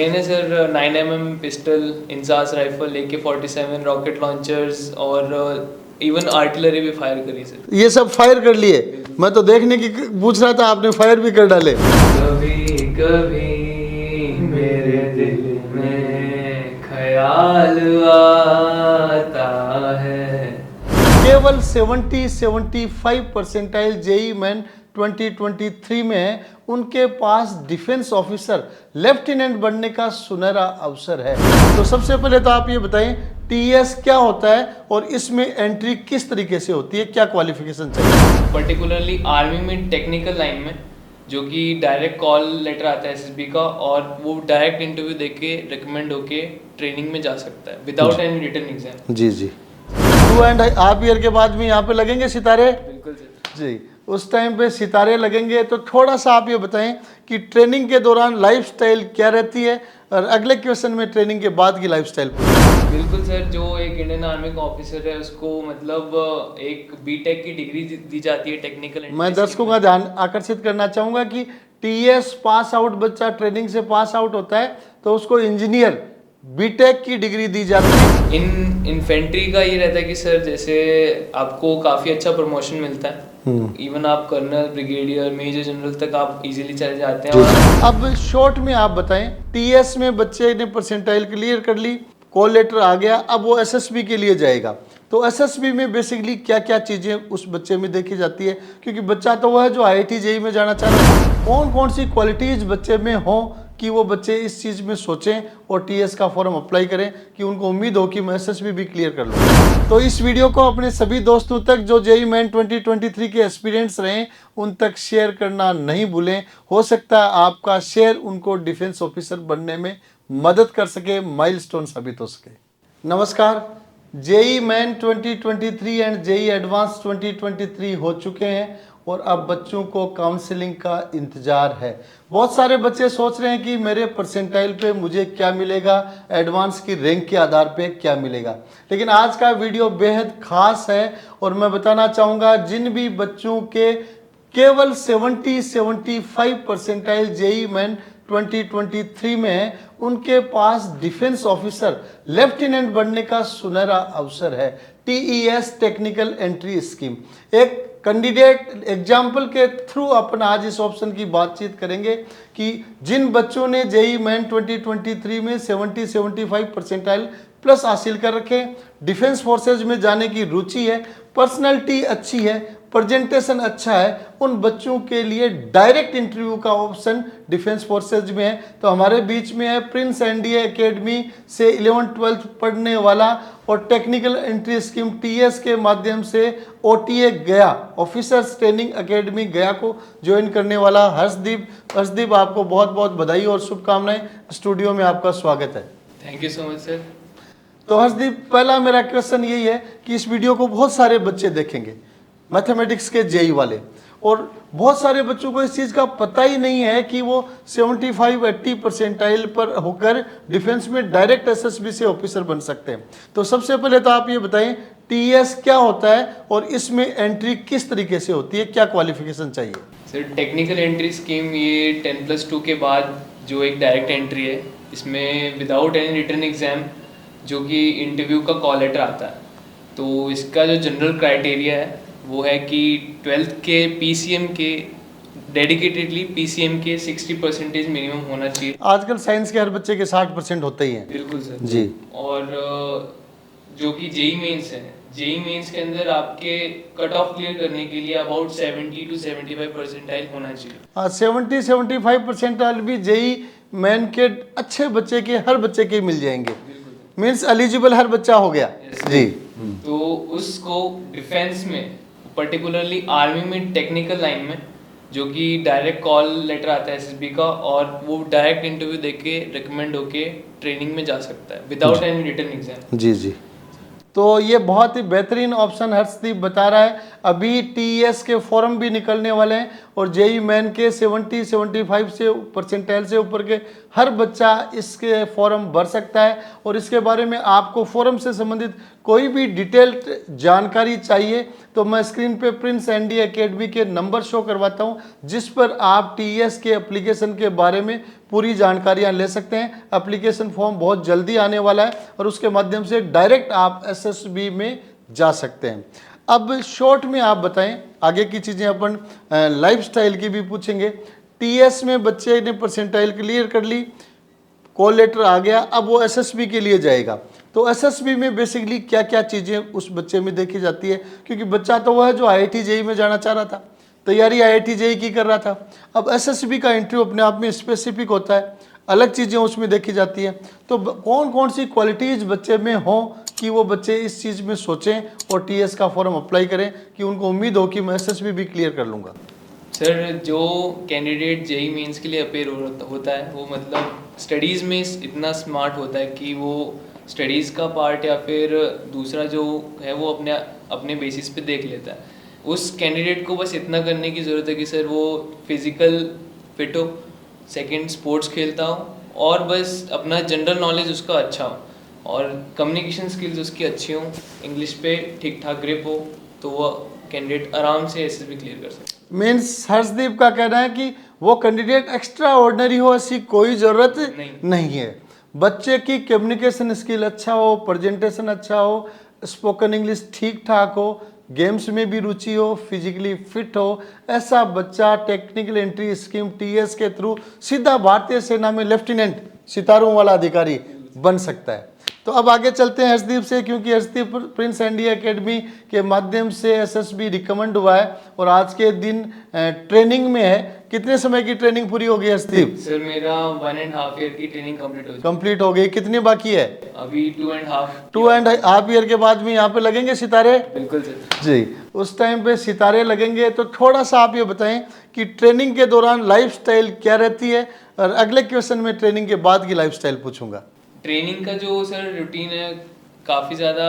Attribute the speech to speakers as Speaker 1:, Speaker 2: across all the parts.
Speaker 1: मैंने sir 9mm pistol, INSAS rifle, AK-47 rocket launchers और even artillery भी फायर करी सर।
Speaker 2: ये सब फायर कर लिए? मैं तो देखने की पूछ रहा था, आपने फायर भी कर डाले।
Speaker 1: कभी कभी मेरे दिल में ख्याल आता है।
Speaker 2: केवल 75 परसेंटाइल जेई मेन 2023 में उनके पास डिफेंस ऑफिसर लेफ्टिनेंट बनने का सुनहरा अवसर है। तो सबसे पहले तो आप ये बताएं टीएस क्या होता है और इसमें एंट्री किस तरीके से होती है, क्या क्वालिफिकेशन चाहिए?
Speaker 1: पर्टिकुलरली आर्मी में टेक्निकल लाइन में जो कि डायरेक्ट कॉल लेटर आता है एसएसबी का, और वो डायरेक्ट इंटरव्यू देके रिकमेंड होके ट्रेनिंग में जा सकता है विदाउट एनी रिटन एग्जाम।
Speaker 2: जी जी। 2.5 ईयर के बाद में यहाँ पे लगेंगे सितारे?
Speaker 1: बिल्कुल सर
Speaker 2: जी, उस टाइम पे सितारे लगेंगे। तो थोड़ा सा आप ये बताएं कि ट्रेनिंग के दौरान लाइफस्टाइल क्या रहती है और अगले क्वेश्चन में ट्रेनिंग के बाद की लाइफस्टाइल।
Speaker 1: बिल्कुल सर, जो एक इंडियन आर्मी का ऑफिसर है उसको मतलब एक बीटेक की डिग्री दी जाती है टेक्निकल।
Speaker 2: मैं दर्शकों का ध्यान आकर्षित करना चाहूँगा कि टीएस पास आउट बच्चा ट्रेनिंग से पास आउट होता है तो उसको इंजीनियर बीटेक की डिग्री दी जाती है।
Speaker 1: इन इन्फेंट्री का ये रहता है कि सर जैसे आपको काफ़ी अच्छा प्रमोशन मिलता है, इवन आप कर्नल, ब्रिगेडियर, मेजर जनरल तक आप इजीली चले जाते हैं। और
Speaker 2: अब शॉर्ट में आप बताएं, टीएस में बच्चे ने परसेंटाइल क्लियर कर ली, कॉल लेटर आ गया, अब वो एसएसबी के लिए जाएगा। तो एसएसबी में बेसिकली क्या क्या चीज़ें उस बच्चे में देखी जाती है, क्योंकि बच्चा तो वह है जो आईआईटी जेई में जाना चाह रहा है। कौन कौन सी क्वालिटीज़ बच्चे में हो कि वो बच्चे इस चीज़ में सोचें और टीएस का फॉर्म अप्लाई करें कि उनको उम्मीद हो कि मैं एसएसबी भी क्लियर कर लूँ। तो इस वीडियो को अपने सभी दोस्तों तक जो जेई मेन 2023 के एस्पिरेंट्स रहें उन तक शेयर करना नहीं भूलें। हो सकता है आपका शेयर उनको डिफेंस ऑफिसर बनने में मदद कर सके, माइलस्टोन साबित हो सके। नमस्कार, JEE Main 2023 and JEE advance 2023 हो चुके हैं और अब बच्चों को काउंसलिंग का इंतजार है। बहुत सारे बच्चे सोच रहे हैं कि मेरे परसेंटाइल पे मुझे क्या मिलेगा, एडवांस की रैंक के आधार पे क्या मिलेगा। लेकिन आज का वीडियो बेहद खास है और मैं बताना चाहूँगा जिन भी बच्चों के केवल 75 परसेंटाइल जेई मेन 2023 में उनके पास डिफेंस ऑफिसर लेफ्टिनेंट बनने का सुनहरा अवसर है। टीईएस टेक्निकल एंट्री स्कीम एक कैंडिडेट एग्जाम्पल के थ्रू अपन आज इस ऑप्शन की बातचीत करेंगे कि जिन बच्चों ने जेई मेन 2023 में 75 परसेंटाइल प्लस हासिल कर रखे, डिफेंस फोर्सेज में जाने की रुचि है, पर्सनैलिटी अच्छी है, प्रेजेंटेशन अच्छा है, उन बच्चों के लिए डायरेक्ट इंटरव्यू का ऑप्शन डिफेंस फोर्सेज में है। तो हमारे बीच में है प्रिंस एनडीए एकेडमी से 11th-12th पढ़ने वाला और टेक्निकल एंट्री स्कीम टीएस के माध्यम से ओटीए गया ऑफिसर्स ट्रेनिंग एकेडमी गया को ज्वाइन करने वाला हर्षदीप। हर्षदीप, आपको बहुत बहुत बधाई और शुभकामनाएं। स्टूडियो में आपका स्वागत है।
Speaker 1: Thank you so much sir.
Speaker 2: तो हर्षदीप, पहला मेरा क्वेश्चन यही है कि इस वीडियो को बहुत सारे बच्चे देखेंगे, मैथमेटिक्स के जेई वाले, और बहुत सारे बच्चों को इस चीज़ का पता ही नहीं है कि वो 75-80 परसेंटाइल पर होकर डिफेंस में डायरेक्ट एसएसबी से ऑफिसर बन सकते हैं। तो सबसे पहले तो आप ये बताएं टीएस क्या होता है और इसमें एंट्री किस तरीके से होती है, क्या क्वालिफिकेशन चाहिए?
Speaker 1: सर टेक्निकल एंट्री स्कीम ये 10+2 के बाद जो एक डायरेक्ट एंट्री है, इसमें विदाउट एनी रिटन एग्जाम जो कि इंटरव्यू का कॉल लेटर आता है। तो इसका जो जनरल क्राइटेरिया है वो है कि 12th के पीसीएम के डेडिकेटेडली पीसीएम के 60% मिनिमम होना चाहिए।
Speaker 2: आजकल साइंस के हर बच्चे के 60% होते ही हैं।
Speaker 1: बिल्कुल सर
Speaker 2: जी।
Speaker 1: और जो कि जेई मेंस है, जेई मेंस के अंदर आपके कट ऑफ क्लियर करने के लिए अबाउट 70 to 75 परसेंटाइल होना चाहिए।
Speaker 2: 70-75 परसेंटाइल भी जेई मेन के अच्छे बच्चे के, हर बच्चे के मिल जाएंगे, मीन्स एलिजिबल हर बच्चा हो गया। जी।
Speaker 1: तो उसको डिफेंस में पर्टिकुलरली आर्मी में टेक्निकल लाइन में जो कि डायरेक्ट कॉल लेटर आता है एसएसबी का, और वो डायरेक्ट इंटरव्यू देके रिकमेंड होके ट्रेनिंग में जा सकता है विदाउट एनी रिटन एग्जाम।
Speaker 2: जी जी। तो ये बहुत ही बेहतरीन ऑप्शन हर्षदीप बता रहा है। अभी टीएस के फॉर्म भी निकलने वाले हैं और जेई मेन के 70-75 से परसेंटाइल से ऊपर के हर बच्चा इसके फॉर्म भर सकता है। और इसके बारे में आपको फॉर्म से संबंधित कोई भी डिटेल्ड जानकारी चाहिए तो मैं स्क्रीन पे प्रिंस एनडीए एकेडमी के नंबर शो करवाता हूँ जिस पर आप टीएस के एप्लीकेशन के बारे में पूरी जानकारियां ले सकते हैं। एप्लीकेशन फॉर्म बहुत जल्दी आने वाला है और उसके माध्यम से डायरेक्ट आप एसएसबी में जा सकते हैं। अब शॉर्ट में आप बताएं, आगे की चीज़ें अपन लाइफस्टाइल की भी पूछेंगे। टीएस में बच्चे ने परसेंटाइल क्लियर कर ली, कॉल लेटर आ गया, अब वो एसएसबी के लिए जाएगा। तो एसएसबी में बेसिकली क्या क्या चीज़ें उस बच्चे में देखी जाती है, क्योंकि बच्चा तो वह है जो आईआईटी जेईई में जाना चाह रहा था, तैयारी आईआईटी जेईई की कर रहा था। अब एसएसबी का इंटरव्यू अपने आप में स्पेसिफिक होता है, अलग चीज़ें उसमें देखी जाती है। तो कौन कौन सी क्वालिटीज़ बच्चे में हों कि वो बच्चे इस चीज़ में सोचें और टीएस का फॉर्म अप्लाई करें कि उनको उम्मीद हो कि मैं एसएसबी भी क्लियर कर लूँगा।
Speaker 1: सर, जो कैंडिडेट जेईई मेंस के लिए अपेयर होता है वो मतलब स्टडीज़ में इतना स्मार्ट होता है कि वो स्टडीज़ का पार्ट या फिर दूसरा जो है वो अपने बेसिस पे देख लेता है। उस कैंडिडेट को बस इतना करने की ज़रूरत है कि सर वो फिज़िकल फिट हो, सेकंड स्पोर्ट्स खेलता हो और बस अपना जनरल नॉलेज उसका अच्छा हो और कम्युनिकेशन स्किल्स उसकी अच्छी हो, इंग्लिश पे ठीक ठाक ग्रिप हो, तो वो कैंडिडेट आराम से एसएसबी क्लियर कर सकते हैं।
Speaker 2: मीन्स हर्षदीप का कहना है कि वो कैंडिडेट एक्स्ट्रा ऑर्डिनरी हो ऐसी कोई ज़रूरत नहीं है। बच्चे की कम्युनिकेशन स्किल अच्छा हो, प्रेजेंटेशन अच्छा हो, स्पोकन इंग्लिश ठीक ठाक हो, गेम्स में भी रुचि हो, फिजिकली फिट हो, ऐसा बच्चा टेक्निकल एंट्री स्कीम टीएस के थ्रू सीधा भारतीय सेना में लेफ्टिनेंट सितारों वाला अधिकारी बन सकता है। तो अब आगे चलते हैं हर्षदीप से, क्योंकि हर्षदीप प्रिंस एनडी एकेडमी के माध्यम से एसएसबी रिकमेंड हुआ है और आज के दिन ट्रेनिंग में है। कितने समय की ट्रेनिंग पूरी हो गई हर्षदीप?
Speaker 1: सर, मेरा 1.5 ईयर की ट्रेनिंग
Speaker 2: कंप्लीट हो गई। कितनी बाकी है?
Speaker 1: अभी 2.5
Speaker 2: 2.5 ईयर के बाद में यहाँ पे लगेंगे सितारे?
Speaker 1: बिल्कुल सर
Speaker 2: जी, उस टाइम पे सितारे लगेंगे। तो थोड़ा सा आप ये बताएं कि ट्रेनिंग के दौरान लाइफस्टाइल क्या रहती है, और अगले क्वेश्चन में ट्रेनिंग के बाद की लाइफस्टाइल पूछूंगा।
Speaker 1: ट्रेनिंग का जो सर रूटीन है काफ़ी ज़्यादा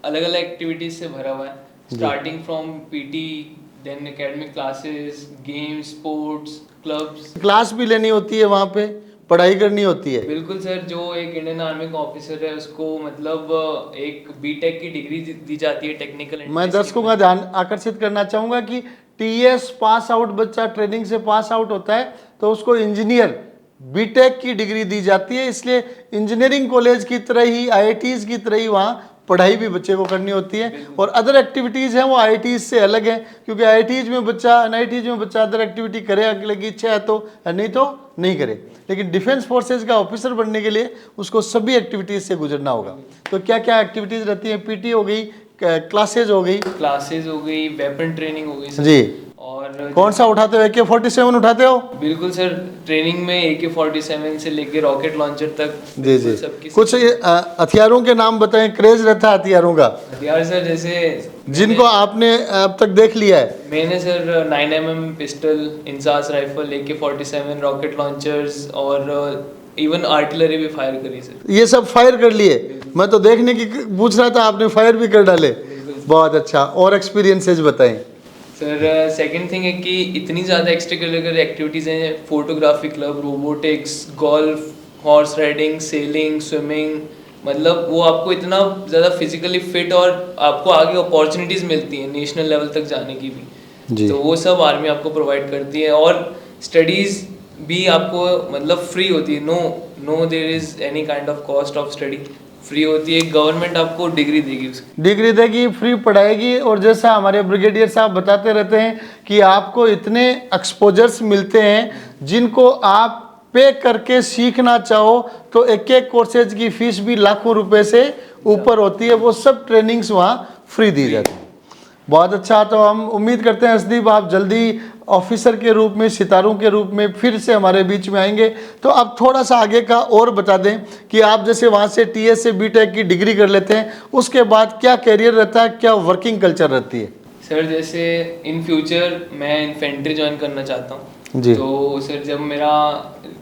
Speaker 1: अलग अलग एक्टिविटीज़ से भरा हुआ है, starting from PT, then academic classes, games, sports, clubs.
Speaker 2: Class भी लेनी होती है वहाँ पे, पढ़ाई करनी होती है?
Speaker 1: बिल्कुल सर, जो एक इंडियन आर्मी का ऑफिसर है उसको मतलब एक बीटेक की डिग्री दी जाती है टेक्निकल।
Speaker 2: मैं दर्शकों का ध्यान आकर्षित करना चाहूँगा कि टीएस पास आउट बच्चा ट्रेनिंग से पास आउट होता है तो उसको इंजीनियर बीटेक की डिग्री दी जाती है। इसलिए इंजीनियरिंग कॉलेज की तरह ही, आईआईटीज़ की तरह ही वहाँ पढ़ाई भी बच्चे को करनी होती है। और अदर एक्टिविटीज़ हैं वो आईआईटीज़ से अलग है, क्योंकि आईआईटीज़ में बच्चा, एनआईटीज़ में बच्चा अदर एक्टिविटी करे, अगले की इच्छा है तो, नहीं तो नहीं करे। लेकिन डिफेंस फोर्सेज का ऑफिसर बनने के लिए उसको सभी एक्टिविटीज़ से गुजरना होगा। तो क्या क्या एक्टिविटीज़ रहती हैं? पीटी हो गई, क्लासेज हो गई,
Speaker 1: वेपन ट्रेनिंग हो गई
Speaker 2: जी।
Speaker 1: और
Speaker 2: कौन सा उठाते हो? AK-47 उठाते हो?
Speaker 1: बिल्कुल सर, ट्रेनिंग में AK-47 से लेके रॉकेट लॉन्चर तक
Speaker 2: जी जी। कुछ हथियारों के नाम बताएं, क्रेज रहता है हथियारों का।
Speaker 1: हथियार सर, जैसे
Speaker 2: जिनको आपने अब तक देख लिया है।
Speaker 1: मैंने sir 9mm pistol, INSAS rifle, AK-47, rocket launchers और इवन आर्टिलरी भी फायर करी सर।
Speaker 2: ये सब फायर कर लिए? मैं तो देखने की पूछ रहा था, आपने फायर भी कर डाले, बहुत अच्छा। और एक्सपीरियंसेस बताएं
Speaker 1: सर। सेकंड थिंग है कि इतनी ज़्यादा एक्स्ट्रा करिकुलर एक्टिविटीज़ हैं, photography club, robotics, golf, horse riding, selling, swimming, मतलब वो आपको इतना ज़्यादा फिजिकली फिट और आपको आगे अपॉर्चुनिटीज़ मिलती हैं नेशनल लेवल तक जाने की भी। तो वो सब आर्मी आपको प्रोवाइड करती है। और स्टडीज़ भी आपको मतलब फ्री होती है, no there is any kind of cost of study, free होती है। गवर्नमेंट आपको डिग्री देगी, उसकी डिग्री
Speaker 2: देगी, फ्री पढ़ाएगी। और जैसा हमारे ब्रिगेडियर साहब बताते रहते हैं कि आपको इतने एक्सपोजर्स मिलते हैं जिनको आप पे करके सीखना चाहो तो एक एक कोर्सेज की फीस भी लाखों रुपए से ऊपर होती है। वो सब ट्रेनिंग्स वहाँ फ्री दी जाती है। बहुत अच्छा। तो हम उम्मीद करते हैं हर्षदीप आप जल्दी ऑफिसर के रूप में, सितारों के रूप में फिर से हमारे बीच में आएंगे। तो अब थोड़ा सा आगे का और बता दें कि आप जैसे वहाँ से टीएस से बीटेक की डिग्री कर लेते हैं, उसके बाद क्या कैरियर रहता है, क्या वर्किंग कल्चर रहती है?
Speaker 1: सर, जैसे इन फ्यूचर मैं इन्फेंट्री ज्वाइन करना चाहता हूँ
Speaker 2: जी।
Speaker 1: तो सर जब मेरा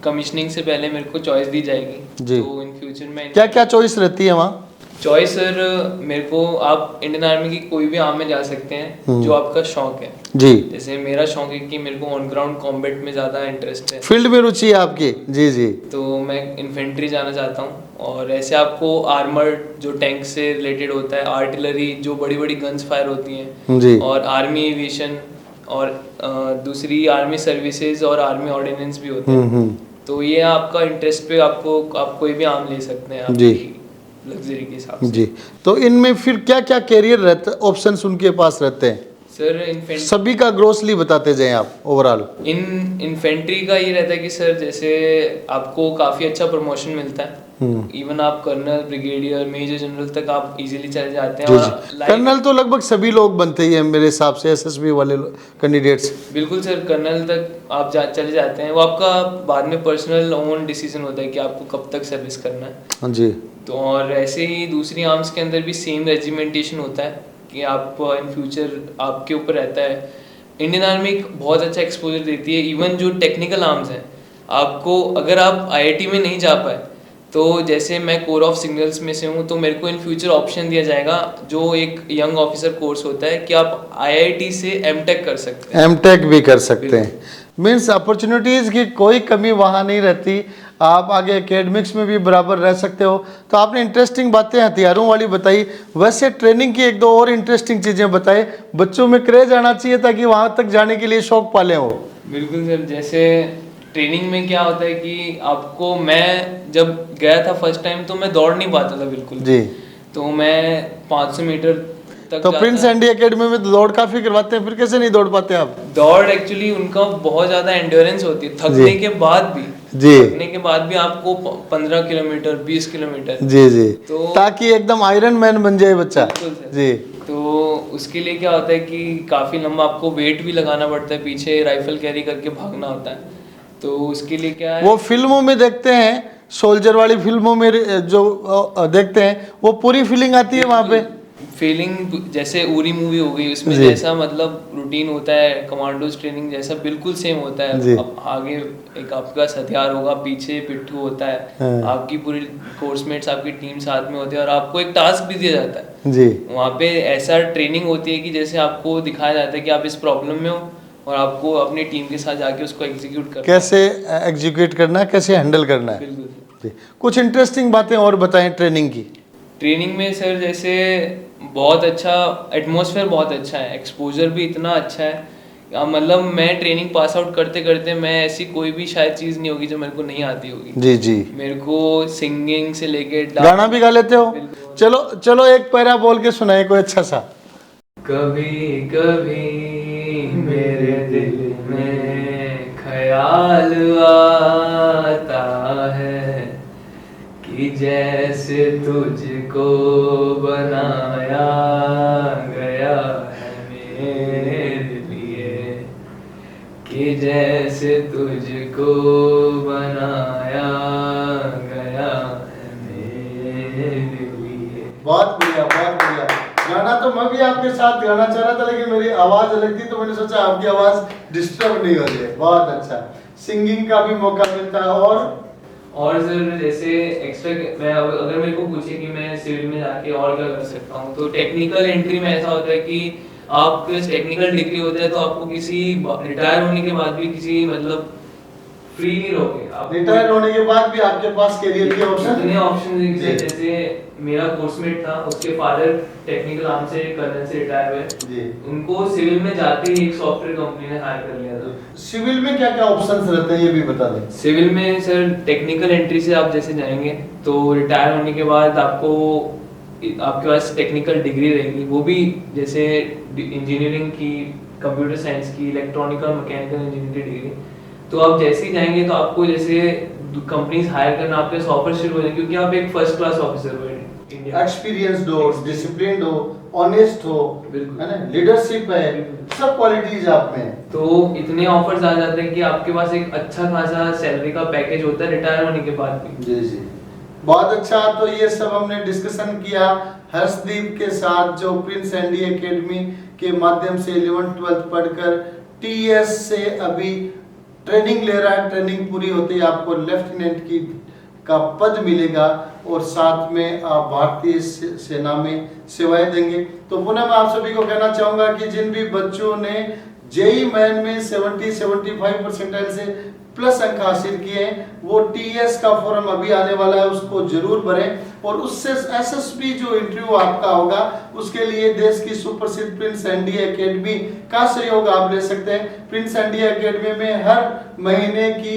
Speaker 1: कमिश्निंग से पहले मेरे को चॉइस दी जाएगी
Speaker 2: जी।
Speaker 1: तो इन फ्यूचर में
Speaker 2: क्या क्या चॉइस रहती है वहाँ?
Speaker 1: चॉइस सर, मेरे को आप इंडियन आर्मी की कोई भी आर्म में जा सकते हैं जो आपका शौक है
Speaker 2: जी।
Speaker 1: जैसे मेरा शौक है कि मेरे को ऑन ग्राउंड कॉम्बैट में ज़्यादा इंटरेस्ट है,
Speaker 2: फील्ड में रुचि है आपकी। जी जी।
Speaker 1: तो मैं इन्फेंट्री जाना चाहता हूँ। और ऐसे आपको आर्मर्ड जो टैंक से रिलेटेड होता है, आर्टिलरी जो बड़ी बड़ी गन्स फायर होती हैं
Speaker 2: जी,
Speaker 1: और आर्मी एविएशन और दूसरी आर्मी सर्विसेज और आर्मी ऑर्डिनेंस भी होते हैं। तो ये आपका इंटरेस्ट पे आप कोई भी आर्म ले सकते हैं
Speaker 2: जी।
Speaker 1: आपकी लग्जरी के हिसाब से।
Speaker 2: जी, तो इनमें फिर क्या क्या कैरियर रहता ऑप्शंस उनके पास रहते हैं?
Speaker 1: सर
Speaker 2: सभी का ग्रोसली बताते जाएं आप ओवरऑल।
Speaker 1: इन्फेंट्री का ये रहता है कि सर जैसे आपको काफ़ी अच्छा प्रमोशन मिलता है। इवन आप कर्नल, ब्रिगेडियर, मेजर जनरल तक आप इजीली चले जाते हैं।
Speaker 2: जी
Speaker 1: और
Speaker 2: जी, कर्नल तो लगभग सभी लोग बनते ही हैं मेरे हिसाब से, एसएसबी वाले कैंडिडेट्स।
Speaker 1: बिल्कुल सर, कर्नल तक आप चले जाते हैं। वो आपका बाद में पर्सनल ओन डिसीजन होता है कि आपको कब तक सर्विस करना है।
Speaker 2: हाँ जी।
Speaker 1: तो और ऐसे ही दूसरी आर्म्स के अंदर भी सेम रेजिमेंटेशन होता है कि आप इन फ्यूचर आपके ऊपर रहता है। इंडियन आर्मी एक बहुत अच्छा एक्सपोजर देती है। इवन जो टेक्निकल आर्म्स हैं, आपको अगर आप आईआईटी में नहीं जा पाए तो जैसे मैं कोर ऑफ सिग्नल्स में से हूँ, तो मेरे को इन फ्यूचर ऑप्शन दिया जाएगा जो एक यंग ऑफिसर कोर्स होता है कि आप आईआईटी से एमटेक कर सकते हैं।
Speaker 2: एमटेक भी कर सकते हैं। मीन्स अपॉर्चुनिटीज़ की कोई कमी वहाँ नहीं रहती, आप आगे एकेडमिक्स में भी बराबर रह सकते हो। तो आपने इंटरेस्टिंग बातें हथियारों वाली बताई, वैसे ट्रेनिंग की एक दो और इंटरेस्टिंग चीज़ें बताए। बच्चों में क्रेज आना चाहिए ताकि वहाँ तक जाने के लिए शौक पाले हो।
Speaker 1: बिल्कुल सर, जैसे ट्रेनिंग में क्या होता है कि आपको, मैं जब गया था फर्स्ट टाइम तो मैं दौड़ नहीं पाता था बिल्कुल
Speaker 2: जी।
Speaker 1: तो मैं 500 मीटर तक
Speaker 2: तो प्रिंस एंडी एकेडमी में दौड़ काफ़ी करवाते हैं, फिर कैसे नहीं दौड़ पाते आप?
Speaker 1: दौड़ एक्चुअली उनका बहुत ज़्यादा एंड्योरेंस होती है, थकने के बाद भी।
Speaker 2: जी।
Speaker 1: थकने के बाद भी आपको 15 किलोमीटर 20 किलोमीटर।
Speaker 2: जी जी,
Speaker 1: तो
Speaker 2: ताकि एकदम आयरन मैन बन जाए बच्चा।
Speaker 1: बिल्कुल सर।
Speaker 2: जी।
Speaker 1: तो उसके लिए क्या होता है कि काफ़ी लंबा आपको वेट भी लगाना पड़ता है, पीछे राइफल कैरी करके भागना होता है। तो उसके लिए क्या है,
Speaker 2: वो फिल्मों में देखते हैं, सोल्जर वाली फिल्मों में जो देखते हैं, वो पूरी फीलिंग आती है वहाँ पे।
Speaker 1: फीलिंग जैसे उरी मूवी हो गई, उसमें
Speaker 2: जी।
Speaker 1: जैसा मतलब रूटीन होता है कमांडोज ट्रेनिंग जैसा बिल्कुल सेम होता
Speaker 2: जी।
Speaker 1: है। अब आगे एक आपका हथियार होगा, पीछे पिट्ठू होता है,
Speaker 2: हाँ।
Speaker 1: आपकी पूरी कोर्समेट्स आपकी टीम साथ में होती है और आपको एक टास्क भी दिया जाता है।
Speaker 2: जी।
Speaker 1: वहाँ पे ऐसा ट्रेनिंग होती है कि जैसे आपको दिखाया जाता है कि आप इस प्रॉब्लम में हो और आपको अपनी टीम के साथ जाके उसको एग्जीक्यूट करना
Speaker 2: कैसे एग्जीक्यूट करना है, कैसे हैंडल करना है।
Speaker 1: बिल्कुल।
Speaker 2: जी। कुछ इंटरेस्टिंग बातें और बताएं ट्रेनिंग की।
Speaker 1: ट्रेनिंग में सर जैसे बहुत अच्छा एटमॉस्फेयर, बहुत अच्छा है, एक्सपोजर भी इतना अच्छा है। मतलब मैं ट्रेनिंग पास आउट करते करते मैं ऐसी कोई भी शायद चीज़ नहीं होगी जो मेरे को नहीं आती होगी।
Speaker 2: जी जी।
Speaker 1: मेरे को सिंगिंग से लेके
Speaker 2: गाना भी गा लेते हो? चलो चलो एक पैरा बोल के सुनाए कोई अच्छा सा।
Speaker 1: कभी कभी मेरे दिल में ख्याल आता है कि जैसे तुझको बनाया गया है मेरे लिए, कि जैसे तुझको बनाया गया है मेरे लिए।
Speaker 2: बहुत बढ़िया, बहुत बढ़िया। गाना तो मैं भी आपके साथ गाना चाह रहा था, लेकिन मेरी आवाज अलग थी तो मैंने सोचा आपकी आवाज डिस्टर्ब नहीं हो जाए। बहुत अच्छा, सिंगिंग का भी मौका मिलता है।
Speaker 1: और सर जैसे एक्स्ट्रा मैं अगर मेरे को पूछे कि मैं सिविल में जाके और क्या कर सकता हूँ, तो टेक्निकल एंट्री में ऐसा होता है कि आप टेक्निकल डिग्री होता है तो आपको किसी रिटायर होने के बाद भी किसी मतलब फ्री नहीं रहोगे आप।
Speaker 2: रिटायर होने के बाद भी आपके पास कैरियर के ऑप्शन,
Speaker 1: इतने ऑप्शन हैं। जैसे मेरा कोर्समेट था, उसके फादर टेक्निकल आर्म से कर्नल से रिटायर हुए
Speaker 2: जी।
Speaker 1: उनको सिविल में जाते ही एक सॉफ्टवेयर कंपनी ने हायर कर लिया था।
Speaker 2: सिविल में क्या क्या ऑप्शंस रहते हैं ये भी बता दें।
Speaker 1: सिविल में सर टेक्निकल एंट्री से आप जैसे जाएंगे तो रिटायर होने के बाद आपके पास टेक्निकल डिग्री रहेगी, वो भी जैसे इंजीनियरिंग की, कंप्यूटर साइंस की, इलेक्ट्रॉनिकल मैकेनिकल इंजीनियरिंग की डिग्री। तो आप जैसे ही जाएंगे तो आपको जैसे कंपनीज हायर करना आपके ऑफर शुरू हो जाएंगे, क्योंकि आप एक फर्स्ट क्लास ऑफिसर हो इंडिया।
Speaker 2: एक्सपीरियंस्ड हो, डिसिप्लिन्ड हो, ऑनेस्ट हो,
Speaker 1: बिल्कुल।
Speaker 2: है ना, लीडरशिप है, सब क्वालिटीज आप में है।
Speaker 1: तो इतने ऑफर्स आ जाते हैं कि आपके पास एक अच्छा खासा सैलरी का पैकेज होता है रिटायर होने के बाद भी।
Speaker 2: जी जी, बहुत अच्छा। तो ये सब हमने डिस्कशन किया हर्षदीप के साथ, जो प्रिंस एंडी एकेडमी के माध्यम से 11th-12th पढ़कर टीएस से अभी ट्रेनिंग ले रहा है। ट्रेनिंग पूरी होते ही आपको लेफ्टिनेंट की का पद मिलेगा और साथ में आप भारतीय सेना में सेवाएं देंगे। तो पुनः मैं आप सभी को कहना चाहूँगा कि जिन भी बच्चों ने जेई मेन में 70-75 परसेंटाइल से प्लस अंक हासिल किए हैं, वो टीएस का फॉर्म अभी आने वाला है, उसको जरूर भरें। और उससे एसएसबी जो इंटरव्यू आपका होगा उसके लिए देश की सुप्रसिद्ध प्रिंस एंडी एकेडमी का सहयोग आप ले सकते हैं। प्रिंस एंडी एकेडमी में हर महीने की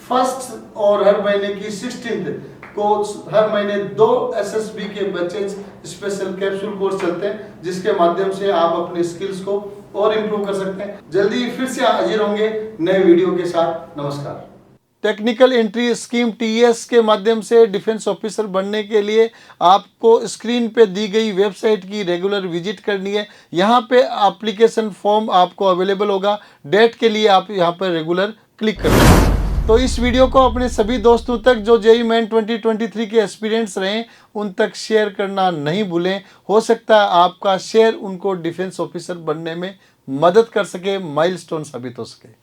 Speaker 2: फर्स्ट और हर महीने की 16th को हर महीने 2 एसएसबी के बच्चे स्पेशल कैप्सूल कोर्स चलते हैं, जिसके माध्यम से आप अपने स्किल्स को और इम्प्रूव कर सकते हैं। जल्दी फिर से हाजिर होंगे नए वीडियो के साथ। नमस्कार। टेक्निकल एंट्री स्कीम टीएस के माध्यम से डिफेंस ऑफिसर बनने के लिए आपको स्क्रीन पे दी गई वेबसाइट की रेगुलर विजिट करनी है। यहाँ पे एप्लीकेशन फॉर्म आपको अवेलेबल होगा। डेट के लिए आप यहाँ पर रेगुलर क्लिक करें। तो इस वीडियो को अपने सभी दोस्तों तक जो जेईई मेन 2023 के एस्पिरेंट्स रहे उन तक शेयर करना नहीं भूलें। हो सकता है आपका शेयर उनको डिफेंस ऑफिसर बनने में मदद कर सके, माइलस्टोन साबित हो सके।